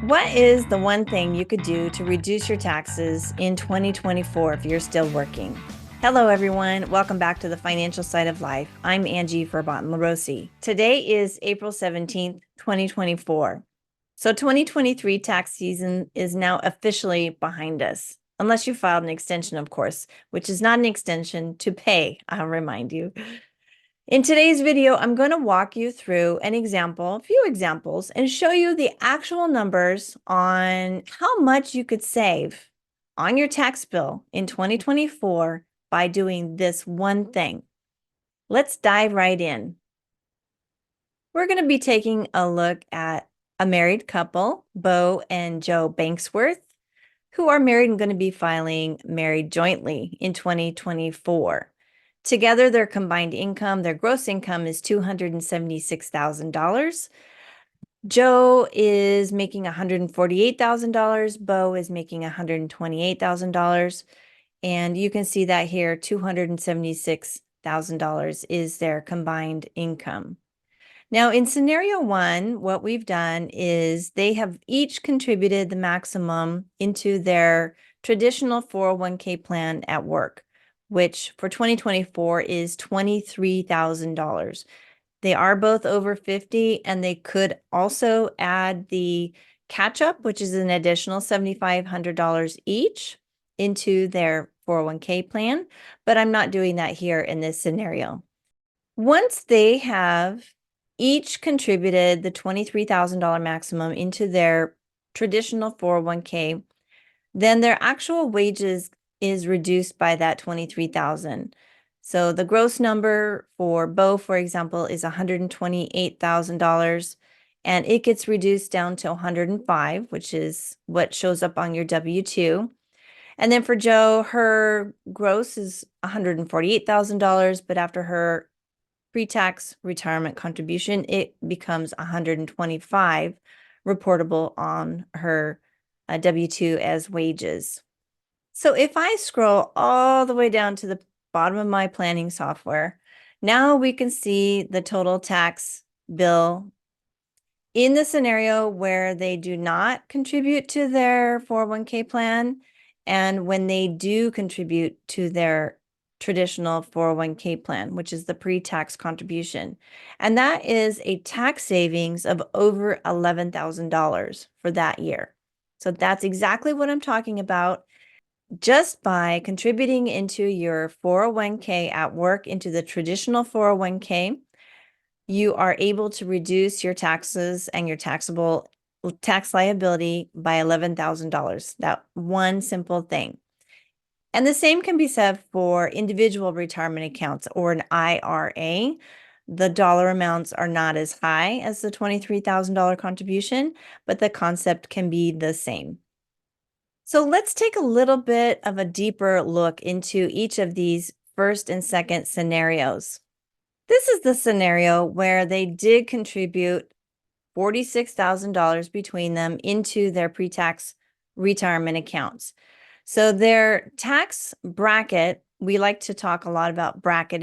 What is the one thing you could do to reduce your taxes in 2024 if you're still working? Hello, everyone. Welcome back to the Financial Side of Life. I'm Angie Furbotten-LaRosee. Today is April 17th, 2024. So 2023 tax season is now officially behind us, unless you filed an extension, of course, which is not an extension to pay, I'll remind you. In today's video, I'm going to walk you through a few examples, and show you the actual numbers on how much you could save on your tax bill in 2024 by doing this one thing. Let's dive right in. We're going to be taking a look at a married couple, Bo and Jo Banksworth, who are married and going to be filing married jointly in 2024. Together, their combined income, their gross income is $276,000. Jo is making $148,000. Bo is making $128,000. And you can see that here, $276,000 is their combined income. Now, in scenario one, what we've done is they have each contributed the maximum into their traditional 401k plan at work, which for 2024 is $23,000. They are both over 50, and they could also add the catch-up, which is an additional $7,500 each into their 401k plan, but I'm not doing that here in this scenario. Once they have each contributed the $23,000 maximum into their traditional 401k, then their actual wages is reduced by that $23,000. So the gross number for Bo, for example, is $128,000, and it gets reduced down to $105,000, which is what shows up on your W-2. And then for Jo, her gross is $148,000, but after her pre-tax retirement contribution, it becomes $125,000 reportable on her W-2 as wages. So if I scroll all the way down to the bottom of my planning software, now we can see the total tax bill in the scenario where they do not contribute to their 401k plan, and when they do contribute to their traditional 401k plan, which is the pre-tax contribution. And that is a tax savings of over $11,000 for that year. So that's exactly what I'm talking about. Just by contributing into your 401k at work, into the traditional 401k, you are able to reduce your taxes and your taxable tax liability by $11,000. That one simple thing. And the same can be said for individual retirement accounts or an IRA. The dollar amounts are not as high as the $23,000 contribution, but the concept can be the same. So let's take a little bit of a deeper look into each of these first and second scenarios. This is the scenario where they did contribute $46,000 between them into their pre-tax retirement accounts. So their tax bracket, we like to talk a lot about bracket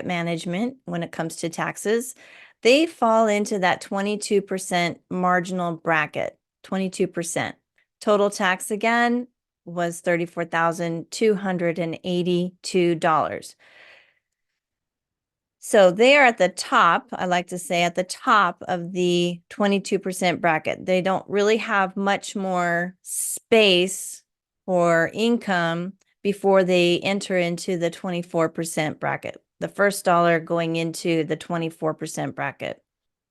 management when it comes to taxes. They fall into that 22% marginal bracket, 22%. Total tax again was $34,282. So they are at the top, I like to say, at the top of the 22% bracket. They don't really have much more space for income before they enter into the 24% bracket, the first dollar going into the 24% bracket.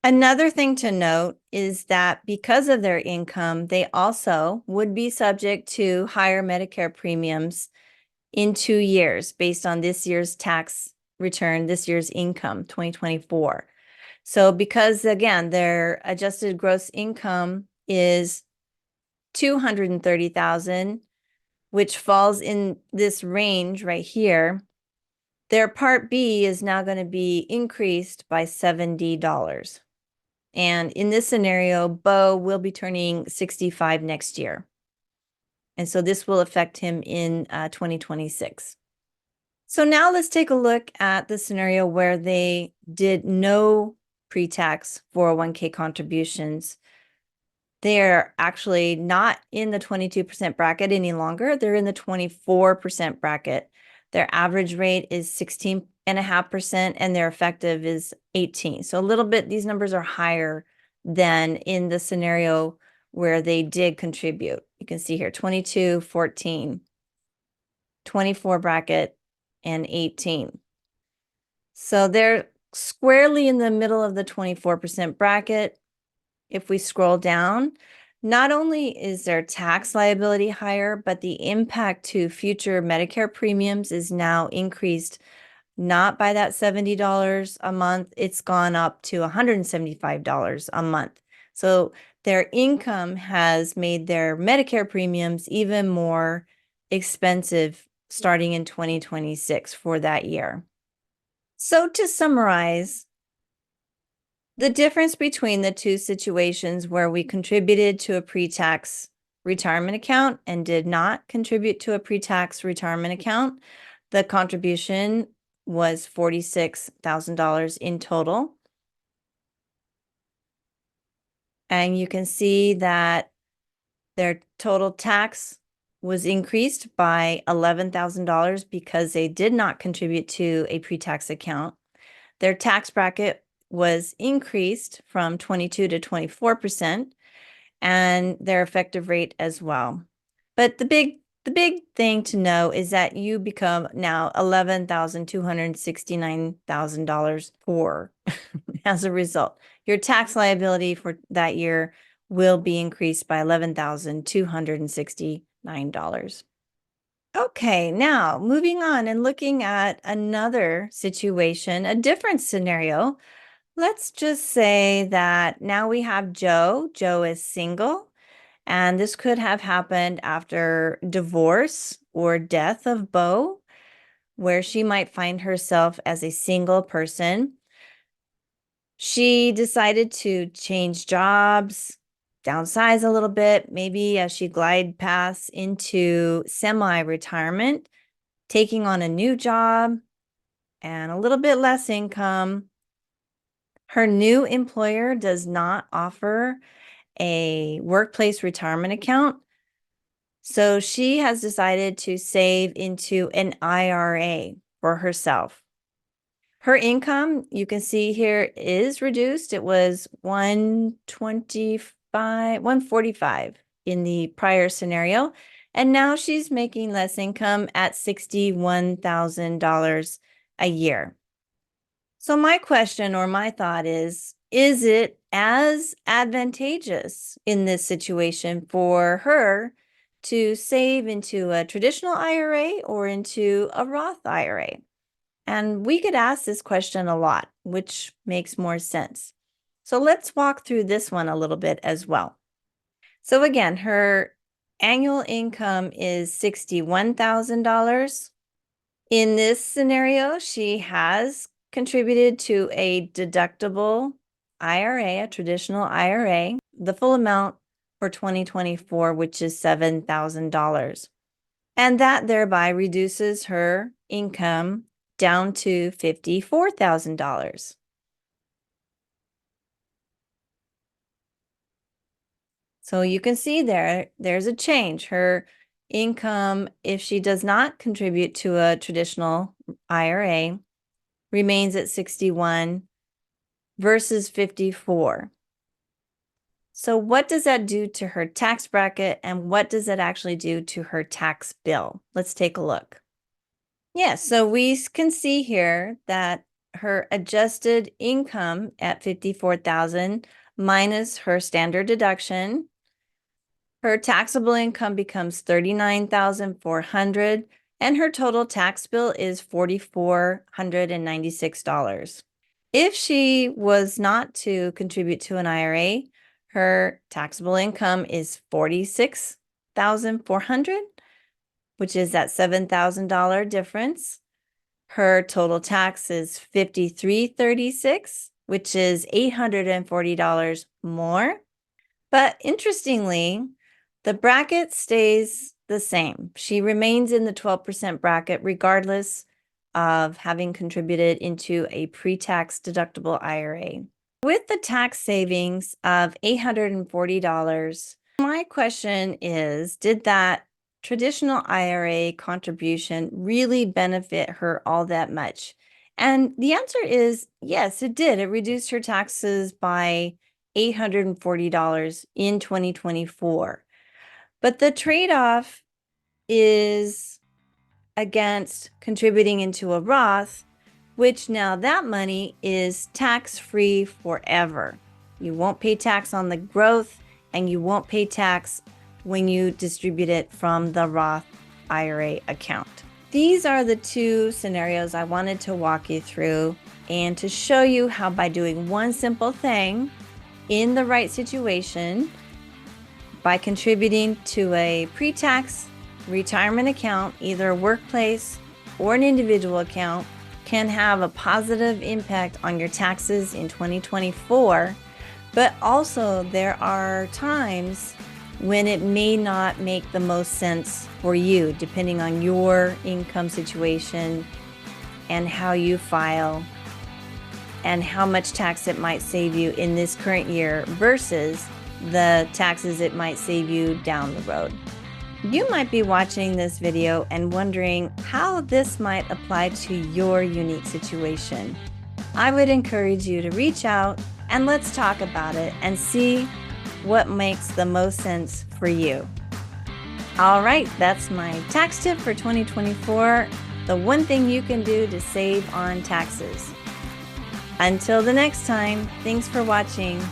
Another thing to note is that because of their income, they also would be subject to higher Medicare premiums in 2 years based on this year's tax return, this year's income, 2024. So because, again, their adjusted gross income is $230,000, which falls in this range right here, their Part B is now going to be increased by $70. And in this scenario, Bo will be turning 65 next year. And so this will affect him in 2026. So now let's take a look at the scenario where they did no pre-tax 401k contributions. They're actually not in the 22% bracket any longer. They're in the 24% bracket. Their average rate is 16.5%, and their effective is 18. So a little bit, these numbers are higher than in the scenario where they did contribute. You can see here 22, 14, 24 bracket, and 18. So they're squarely in the middle of the 24% bracket. If we scroll down, not only is their tax liability higher, but the impact to future Medicare premiums is now increased not by that $70 a month, it's gone up to $175 a month. So their income has made their Medicare premiums even more expensive starting in 2026 for that year. So to summarize, the difference between the two situations where we contributed to a pre-tax retirement account and did not contribute to a pre-tax retirement account, the contribution was $46,000 in total. And you can see that their total tax was increased by $11,000 because they did not contribute to a pre-tax account. Their tax bracket was increased from 22 to 24%, and their effective rate as well. But the big thing to know is that you become now $11,269,000 poor as a result. Your tax liability for that year will be increased by $11,269. Okay, now moving on and looking at another situation, a different scenario. Let's just say that now we have Jo. Jo is single, and this could have happened after divorce or death of Bo, where she might find herself as a single person. She decided to change jobs, downsize a little bit, maybe as she glide paths into semi-retirement, taking on a new job and a little bit less income. Her new employer does not offer a workplace retirement account, so she has decided to save into an IRA for herself. Her income, you can see here, is reduced. It was 145 in the prior scenario, and now she's making less income at $61,000 a year. So my question or my thought is it as advantageous in this situation for her to save into a traditional IRA or into a Roth IRA? And we could ask this question a lot, which makes more sense. So let's walk through this one a little bit as well. So again, her annual income is $61,000. In this scenario, she has contributed to a deductible IRA, a traditional IRA, the full amount for 2024, which is $7,000. And that thereby reduces her income down to $54,000. So you can see there's a change. Her income, if she does not contribute to a traditional IRA, remains at 61 versus 54. So what does that do to her tax bracket, and what does that actually do to her tax bill? Let's take a look. Yes, so we can see here that her adjusted income at 54,000 minus her standard deduction, her taxable income becomes 39,400, and her total tax bill is $4,496. If she was not to contribute to an IRA, her taxable income is $46,400, which is that $7,000 difference. Her total tax is $5,336, which is $840 more. But interestingly, the bracket stays the same. She remains in the 12% bracket regardless of having contributed into a pre-tax deductible IRA. With the tax savings of $840, my question is, did that traditional IRA contribution really benefit her all that much? And the answer is yes, it did. It reduced her taxes by $840 in 2024. But the trade-off is against contributing into a Roth, which now that money is tax-free forever. You won't pay tax on the growth, and you won't pay tax when you distribute it from the Roth IRA account. These are the two scenarios I wanted to walk you through and to show you how by doing one simple thing in the right situation, by contributing to a pre-tax retirement account, either a workplace or an individual account, can have a positive impact on your taxes in 2024. But also there are times when it may not make the most sense for you, depending on your income situation and how you file and how much tax it might save you in this current year versus the taxes it might save you down the road. You might be watching this video and wondering how this might apply to your unique situation. I would encourage you to reach out and let's talk about it and see what makes the most sense for you. All right, that's my tax tip for 2024, the one thing you can do to save on taxes. Until the next time, thanks for watching.